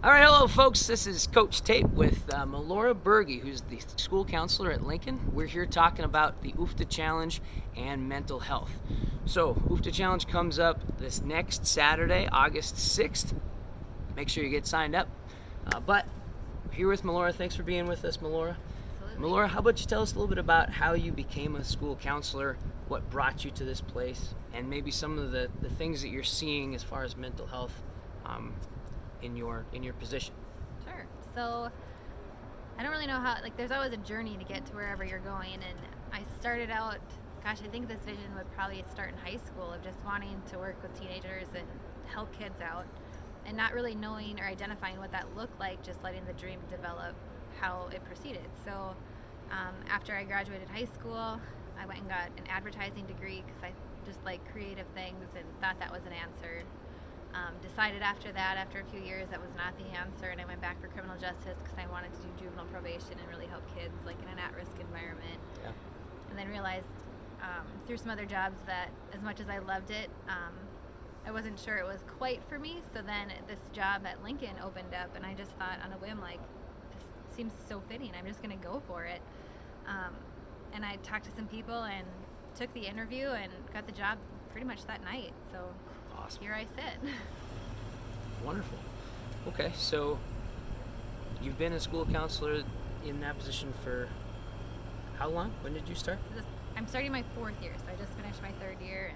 All right, hello, folks. This is Coach Tate with Melora Bergee, who's the school counselor at Lincoln. We're here talking about the UFTA Challenge and mental health. So, UFTA Challenge comes up this next Saturday, August 6th. Make sure you get signed up. But here with Melora. Thanks for being with us, Melora. Absolutely. Melora, how about you tell us a little bit about how you became a school counselor, what brought you to this place, and maybe some of the things that you're seeing as far as mental health in your position. Sure. So I don't really know how, there's always a journey to get to wherever you're going. And I started out, I think this vision would probably start in high school of just wanting to work with teenagers and help kids out and not really knowing or identifying what that looked like, just letting the dream develop how it proceeded. So after I graduated high school, I went and got an advertising degree because I just like creative things and thought that was an answer. Decided after that, after a few years, that was not the answer, and I went back for criminal justice because I wanted to do juvenile probation and really help kids like in an at-risk environment. Yeah. And then realized through some other jobs that as much as I loved it, I wasn't sure it was quite for me. So then this job at Lincoln opened up, and I just thought on a whim, like, this seems so fitting. I'm just going to go for it. And I talked to some people and took the interview and got the job pretty much that night. So Awesome. here I sit. Wonderful. Okay, so you've been a school counselor in that position for how long? When did you start? I'm starting my 4th year, so I just finished my 3rd year.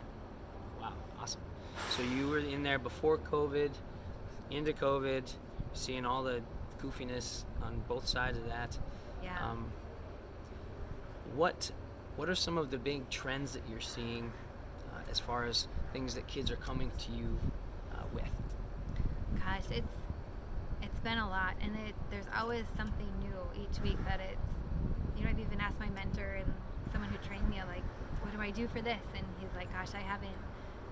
Wow, awesome. So you were in there before COVID, into COVID, seeing all the goofiness on both sides of that. Yeah. What are some of the big trends that you're seeing as far as things that kids are coming to you with? Gosh, it's been a lot, and there's always something new each week that I've even asked my mentor and someone who trained me, I'm like, what do I do for this? And he's like, gosh, I haven't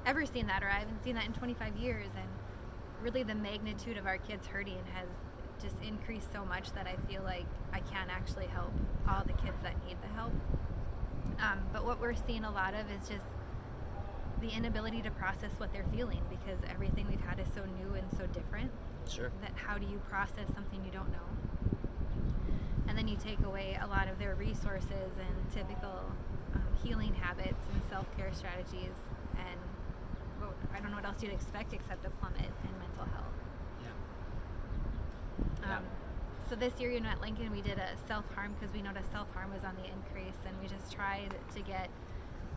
ever seen that, or I haven't seen that in 25 years. And really the magnitude of our kids hurting has just increased so much that I feel like I can't actually help all the kids that need the help. But what we're seeing a lot of is just the inability to process what they're feeling, because everything we've had is so new and so different. Sure. That how do you process something you don't know? And then you take away a lot of their resources and typical healing habits and self-care strategies, and I don't know what else you'd expect except a plummet in mental health. Yeah. So this year, at Lincoln, we did a self-harm because we noticed self-harm was on the increase, and we just tried to get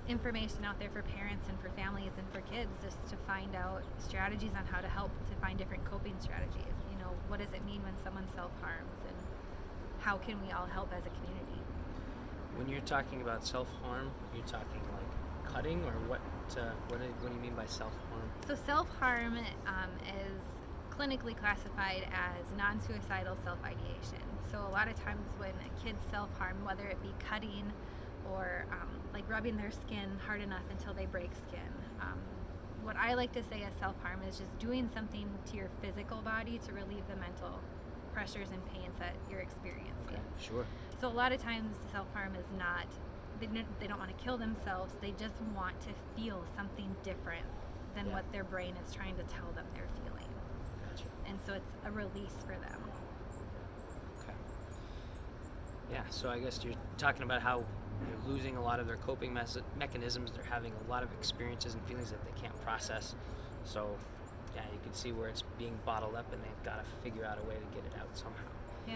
information out there for parents and for families and for kids, just to find out strategies on how to help to find different coping strategies. What does it mean when someone self-harms, and how can we all help as a community? When you're talking about self-harm, you're talking like cutting, or what do you mean by self-harm? So self-harm is clinically classified as non-suicidal self-ideation. So a lot of times when kids self-harm, whether it be cutting or like rubbing their skin hard enough until they break skin, what I like to say as self-harm is just doing something to your physical body to relieve the mental pressures and pains that you're experiencing. Okay, sure. So a lot of times self-harm is not, they don't want to kill themselves, they just want to feel something different than what their brain is trying to tell them they're feeling. Gotcha. And so it's a release for them. Okay. Yeah, so I guess you're talking about how they're losing a lot of their coping mechanisms. They're having a lot of experiences and feelings that they can't process. So, yeah, you can see where it's being bottled up, and they've got to figure out a way to get it out somehow. Yeah.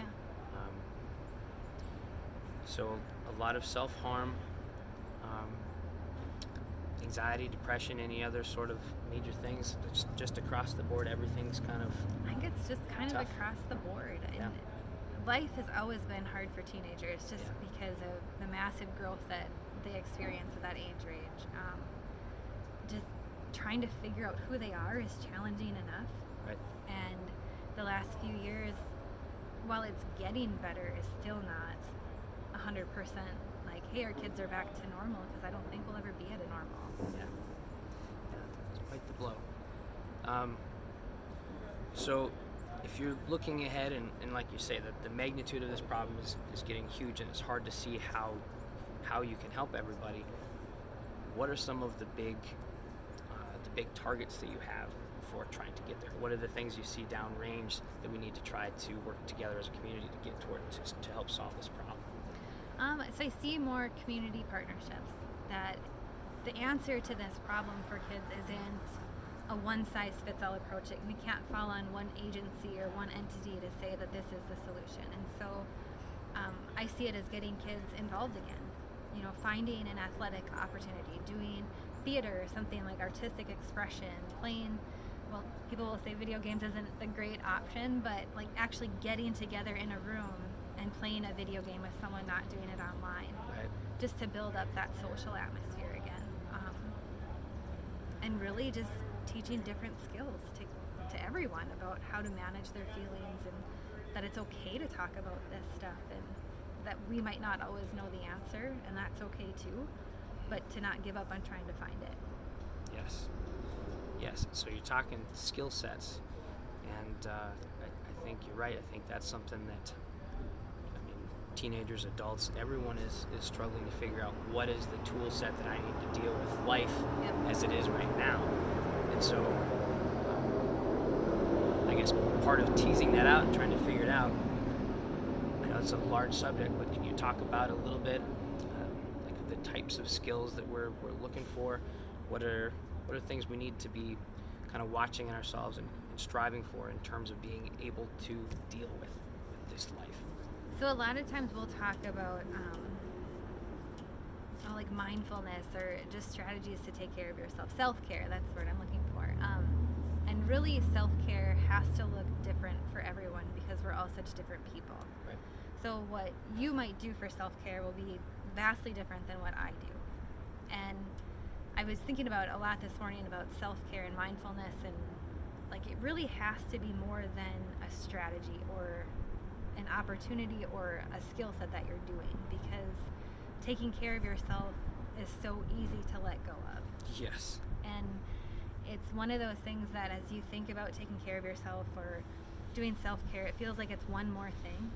So a lot of self-harm, anxiety, depression, any other sort of major things. It's just across the board, everything's kind of I think it's just kind tough. of across the board. Yeah. And life has always been hard for teenagers just because of the massive growth that they experience at that age range. Just trying to figure out who they are is challenging enough. right. And the last few years, while it's getting better, is still not 100% like, hey, our kids are back to normal, because I don't think we'll ever be at a normal. Yeah, it's quite the blow. So if you're looking ahead, and like you say, that the magnitude of this problem is getting huge, and it's hard to see how you can help everybody, what are some of the big targets that you have for trying to get there? What are the things you see downrange that we need to try to work together as a community to get toward to help solve this problem? So I see more community partnerships, that the answer to this problem for kids isn't a one-size-fits-all approach. We can't fall on one agency or one entity to say that this is the solution. And so I see it as getting kids involved again, finding an athletic opportunity, doing theater, something like artistic expression, playing, well, people will say video games isn't the great option, but like actually getting together in a room and playing a video game with someone, not doing it online, Right. just to build up that social atmosphere again. And really just teaching different skills to everyone about how to manage their feelings, and that it's okay to talk about this stuff, and that we might not always know the answer, and that's okay too, but to not give up on trying to find it. Yes. So you're talking skill sets, and I think you're right. I think that's something that, teenagers, adults, everyone is struggling to figure out what is the tool set that I need to deal with life Yep. as it is right now. And so I guess part of teasing that out and trying to figure it out, I know it's a large subject, but can you talk about a little bit like the types of skills that we're looking for? What are things we need to be kind of watching in ourselves and striving for in terms of being able to deal with this life? So a lot of times we'll talk about like mindfulness, or just strategies to take care of yourself. Self-care, that's the word I'm looking for. And really self-care has to look different for everyone because we're all such different people. Right. So what you might do for self-care will be vastly different than what I do. And I was thinking about a lot this morning about self-care and mindfulness, and like it really has to be more than a strategy or an opportunity or a skill set that you're doing, because taking care of yourself is so easy to let go of. Yes. And it's one of those things that as you think about taking care of yourself or doing self-care, it feels like it's one more thing.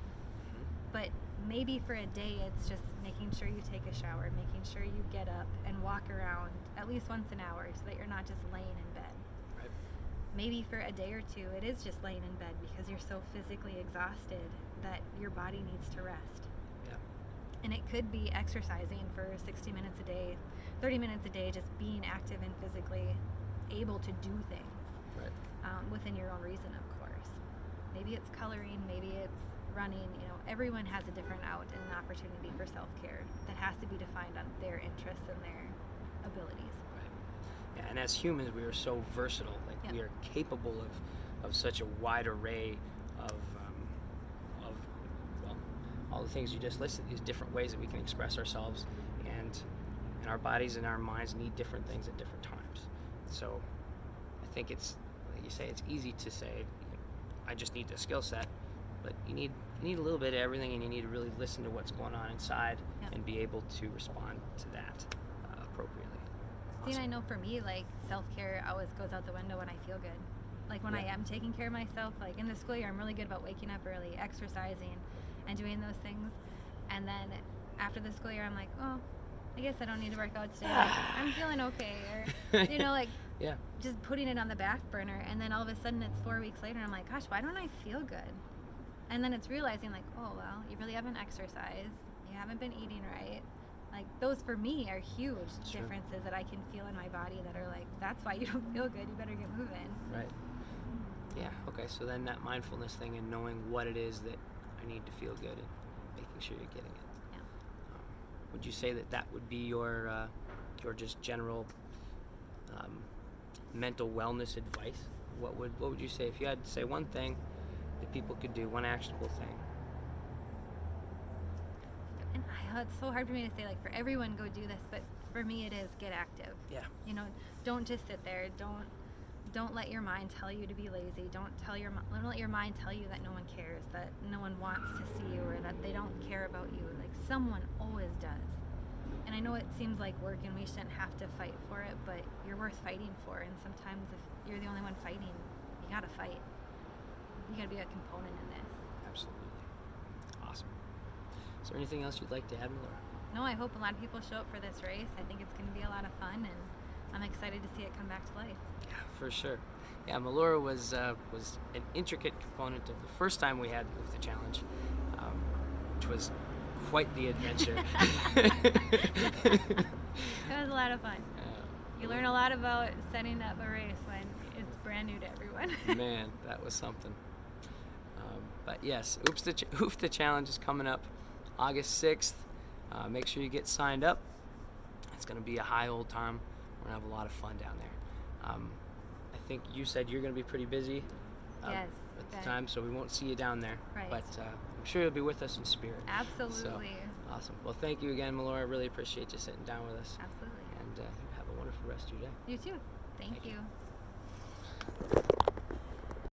But maybe for a day it's just making sure you take a shower, making sure you get up and walk around at least once an hour so that you're not just laying in bed. Right. Maybe for a day or two it is just laying in bed because you're so physically exhausted that your body needs to rest. Yeah. And it could be exercising for 60 minutes a day, 30 minutes a day, just being active and physically able to do things. Right. Within your own reason, of course. Maybe it's coloring, maybe it's running. Everyone has a different out and an opportunity for self-care that has to be defined on their interests and their abilities. Right. Yeah, and as humans, we are so versatile. Like Yep. we are capable of such a wide array of all the things you just listed. These different ways that we can express ourselves, and our bodies and our minds need different things at different times. So I think it's, like you say, it's easy to say, I just need the skill set, but you need a little bit of everything, and you need to really listen to what's going on inside. Yep. And be able to respond to that appropriately. See, and Awesome. I know for me, like, self-care always goes out the window when I feel good. Like when I Yeah. am taking care of myself, like in the school year, I'm really good about waking up early, exercising, and doing those things. And then after the school year, I'm like, oh, I guess I don't need to work out today. Like, I'm feeling okay. Or, like Yeah. just putting it on the back burner. And then all of a sudden it's 4 weeks later, and I'm like, gosh, why don't I feel good? And then it's realizing like, oh, well, you really haven't exercised. You haven't been eating right. Like those for me are huge Sure. differences that I can feel in my body that are like, that's why you don't feel good. You better get moving. Right. Yeah. Okay. So then that mindfulness thing and knowing what it is that I need to feel good and making sure you're getting it. Yeah. Would you say that would be your just general mental wellness advice? What would you say if you had to say one thing that people could do, one actionable thing? And it's so hard for me to say, like, for everyone go do this, but for me it is get active. Yeah. Don't just sit there. Don't let your mind tell you to be lazy. Don't let your mind tell you that no one cares, that no one wants to see you, or that they don't care about you. Like, someone always does. And I know it seems like work and we shouldn't have to fight for it, but you're worth fighting for. And sometimes if you're the only one fighting, you gotta fight. You gotta be a component in this. Absolutely. Awesome. Is there anything else you'd like to add, Melora? No, I hope a lot of people show up for this race. I think it's going to be a lot of fun, and I'm excited to see it come back to life. Yeah, for sure. Yeah, Melora was an intricate component of the first time we had the challenge, which was quite the adventure. It was a lot of fun. You learn a lot about setting up a race when it's brand new to everyone. Man, that was something. But yes, Oof the Challenge is coming up August 6th. Make sure you get signed up. It's going to be a high old time. We're going to have a lot of fun down there. I think you said you're going to be pretty busy Yes. at the time, so we won't see you down there. Right. But I'm sure you'll be with us in spirit. Absolutely. So, awesome. Well, thank you again, Melora. I really appreciate you sitting down with us. Absolutely. And have a wonderful rest of your day. You too. Thank Thank you. you.